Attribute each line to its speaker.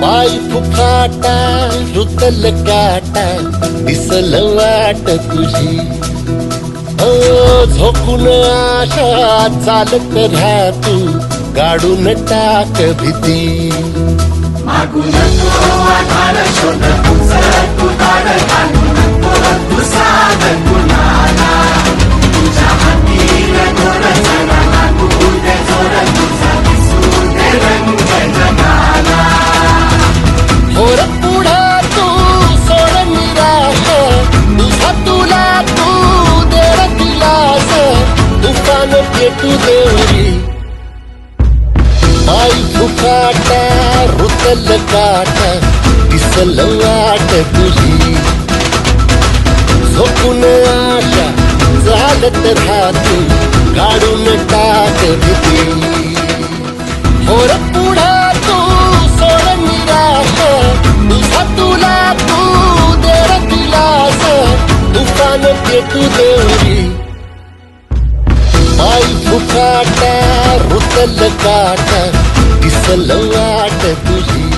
Speaker 1: पाय फुफाटा रुतल काटा दिसल वाट तुझी झोकून आशा चालत राहा तू गाडून टाक भीती
Speaker 2: मागू नको आधार शोध तू दार घालू नको तू साध कुणाला तुझ्या हाती गोर चला लागू दे जोर तुझा दिसू दे रंग जगाला
Speaker 1: होर पुढे तू सोड निराश तुझा तुला तू देर दिलास तुफान पेटू देवरी पाय फुफाटा रुतल काटा दिसल वाट तुझी झोकून आशा चालत राहा तू गाडून टाक भीती होर पुढे तू सोड निराश तुझा तुला तू देर दिलास तुफान पेटू देवरी पाय फुफाटा रुतल काटा दिसल वाट तुझी